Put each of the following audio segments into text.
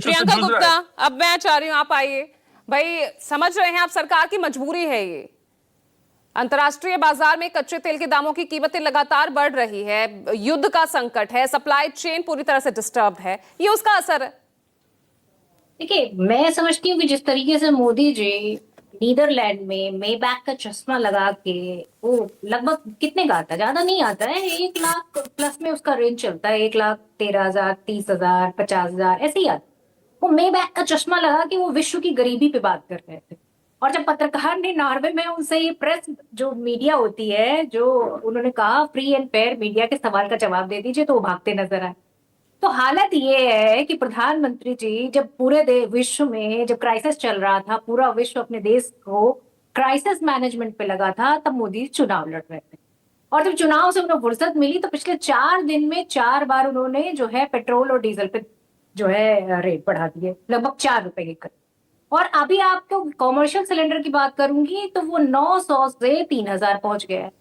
प्रियंका गुप्ता, अब मैं चाह रही हूं आप आइए। भाई समझ रहे हैं आप, सरकार की मजबूरी है ये। अंतर्राष्ट्रीय बाजार में कच्चे तेल के दामों की कीमतें लगातार बढ़ रही है, युद्ध का संकट है, सप्लाई चेन पूरी तरह से डिस्टर्ब है, ये उसका असर है। देखिए, मैं समझती हूँ कि जिस तरीके से मोदी जी नीदरलैंड में मेबैक का चश्मा लगा के, वो लगभग कितने का आता है, ज्यादा नहीं आता है, 1 लाख प्लस में उसका रेंज चलता है, 1,13,000, 30,000, 50,000 ऐसे ही आता है। वो मेबैक का चश्मा लगा के वो विश्व की गरीबी पे बात कर रहे थे। और जब पत्रकार ने नॉर्वे में उनसे ये प्रेस जो मीडिया होती है, जो उन्होंने कहा फ्री एंड फेयर मीडिया के सवाल का जवाब दे दीजिए, तो वो भागते नजर आए। तो हालत ये है कि प्रधानमंत्री जी जब पूरे विश्व में जब क्राइसिस चल रहा था, पूरा विश्व अपने देश को क्राइसिस मैनेजमेंट पे लगा था, तब मोदी चुनाव लड़ रहे थे। और जब चुनाव से उन्हें फुर्सत मिली तो पिछले 4 दिन में 4 बार उन्होंने जो है पेट्रोल और डीजल पे जो है रेट बढ़ा दिए, लगभग 4 रुपए के करीब। और अभी आपको कॉमर्शियल सिलेंडर की बात करूंगी तो वो 900 से 3,000 पहुंच गया है।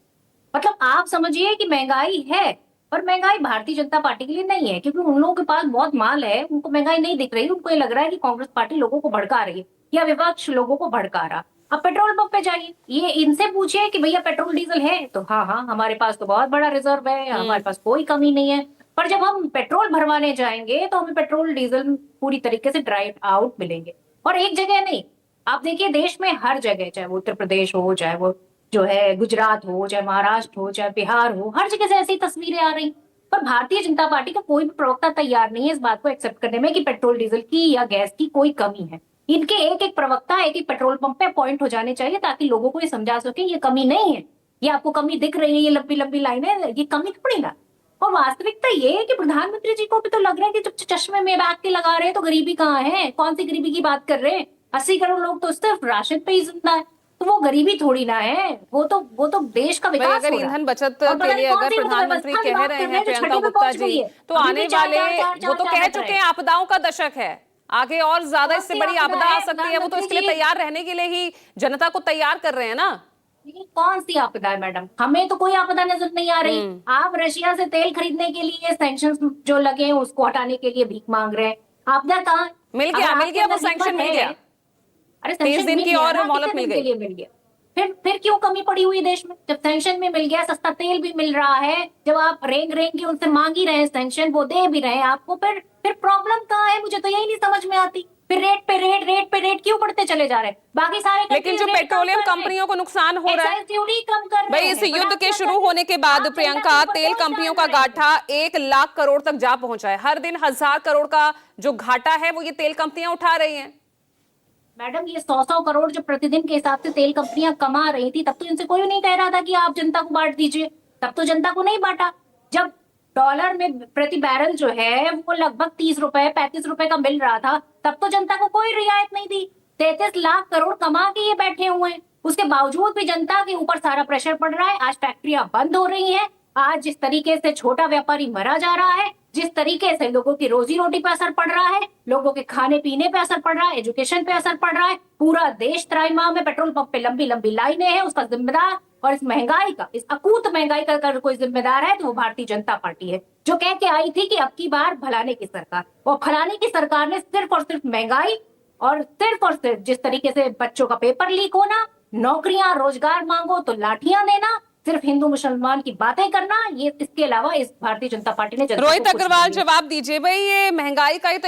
मतलब आप समझिए कि महंगाई है। और महंगाई भारतीय जनता पार्टी के लिए नहीं है, क्योंकि उन लोगों के पास बहुत माल है, उनको महंगाई नहीं दिख रही। उनको ये लग रहा है कि कांग्रेस पार्टी लोगों को भड़का रही है या विपक्ष लोगों को भड़का रहा। अब पेट्रोल पंप पे जाइए, ये इनसे पूछिए कि भैया पेट्रोल डीजल है, तो हाँ हाँ हमारे पास तो बहुत बड़ा रिजर्व है, हमारे पास कोई कमी नहीं है। पर जब हम पेट्रोल भरवाने जाएंगे तो हमें पेट्रोल डीजल पूरी तरीके से ड्राइव आउट मिलेंगे। और एक जगह नहीं, आप देखिए देश में हर जगह, चाहे वो उत्तर प्रदेश हो, चाहे वो जो है गुजरात हो, चाहे महाराष्ट्र हो, चाहे बिहार हो, हर जगह से ऐसी तस्वीरें आ रही। पर भारतीय जनता पार्टी का कोई भी प्रवक्ता तैयार नहीं है इस बात को एक्सेप्ट करने में कि पेट्रोल डीजल की या गैस की कोई कमी है। इनके एक एक प्रवक्ता एक एक पेट्रोल पंप पे अपॉइंट हो जाने चाहिए, ताकि लोगों को ये समझा सके ये कमी नहीं है, ये आपको कमी दिख रही है, ये लंबी लंबी लाइनें, ये कमी थोड़ी ना। और वास्तविकता ये है कि प्रधानमंत्री जी को भी तो लग रहा है कि जब चश्मे में बैग के लगा रहे हैं तो गरीबी कहाँ है, कौन सी गरीबी की बात कर रहे हैं। 80 करोड़ लोग तो सिर्फ राशन पे ही जिंदा है, तो वो गरीबी थोड़ी ना है, वो तो देश का भाई विकास अगर हो रहा है। ईंधन बचत और के पता नहीं लिए कौन अगर सी वो तो प्रधानमंत्री व्यवस्था की कह बात रहे कर रहे हैं हैं जो प्रियंका छठे पे गुप्ता पहुंच जी, गई है। तो अभी भी आने चार वाले, चार चार वो चार तो चार कह बट रहे चुके हैं। हैं आपदाओं का दशक है, आगे और ज्यादा कौन इससे सी बड़ी आपदा आपदा आ है सकती है, वो तो प्रधानमंत्री इसके लिए जी? तैयार रहने के लिए ही जनता को तैयार कर रहे हैं ना। ये कौन सी आपदा है मैडम? हमें तो कोई आपदा नजर नहीं आ रही। हम्म। आप रशिया से तेल खरीदने के लिए सैंक्शन जो लगे हैं उसको हटाने के लिए भीख मांग रहे हैं। आपदा कहाँ है? मिल अगर गया, मिल आपके गया, वो अंदर सैंक्शन हिम्मत मिल है। गया। अरे 23 सैंक्शन दिन मिल की गया और ना, मोहलत कितने मिल दिन के गई। लिए मिल गया? फिर क्यों कमी पड़ी हुई देश में, जब सैंक्शन भी मिल गया, सस्ता तेल भी मिल रहा है, जब आप रेंग रेंग के उनसे मांग ही रहे हैं सैंक्शन, वो दे भी रहे हैं आपको, फिर प्रॉब्लम कहाँ है? मुझे तो यही नहीं समझ में आती। फिर रेट पे रेट क्यों बढ़ते चले जा रहे हैं? बाकी सारे लेकिन कंट्री जो रेट कम पेट्रोलियम कर रहे हैं, कंपनियों को नुकसान हो रहा है, एक्साइज ड्यूटी कम कर रहे भाई इस हैं, पर युद्ध आप के क्या कर शुरू रहे हैं? होने के बाद आप जनता के प्रियंका, ऊपर तेल बोझ कंपनियों डाल का रहे हैं। घाटा 1 लाख करोड़ तक जा पहुंचा है। हर दिन 1,000 करोड़ का जो घाटा है वो ये तेल कंपनियां उठा रही हैं। मैडम, ये 100-100 करोड़ जब प्रतिदिन के हिसाब से तेल कंपनियां कमा रही थी, तब तो इनसे कोई नहीं कह रहा था कि आप जनता को बांट दीजिए। तब तो जनता को नहीं बांटा। जब डॉलर में प्रति बैरल जो है वो लगभग 30 रुपए 35 रुपए का मिल रहा था, तब तो जनता को कोई रियायत नहीं दी। 33 लाख करोड़ कमा के ये बैठे हुए हैं, उसके बावजूद भी जनता के ऊपर सारा प्रेशर पड़ रहा है। आज फैक्ट्रियां बंद हो रही हैं, आज जिस तरीके से छोटा व्यापारी मरा जा रहा है, जिस तरीके से लोगों की रोजी रोटी पे असर पड़ रहा है, लोगों के खाने पीने पे असर पड़ रहा है, एजुकेशन पे असर पड़ रहा है, पूरा देश त्राहिमाम में, पेट्रोल पंप पे लंबी लंबी लाइनें हैं, उसका जिम्मेदार, और इस महंगाई का, इस अकूत महंगाई का अगर कोई जिम्मेदार है तो वो भारतीय जनता पार्टी है, जो कह के आई थी कि अब की बार भलाने की सरकार। और फलाने की सरकार ने सिर्फ और सिर्फ महंगाई, और सिर्फ जिस तरीके से बच्चों का पेपर लीक होना, नौकरियां रोजगार मांगो तो लाठियां देना, सिर्फ हिंदू मुसलमान की बातें करना, ये इसके अलावा इस भारतीय जनता पार्टी ने जनता को रोहित कुछ नहीं अग्रवाल दिया। जवाब दीजिए, भाई ये महंगाई का ही तो एक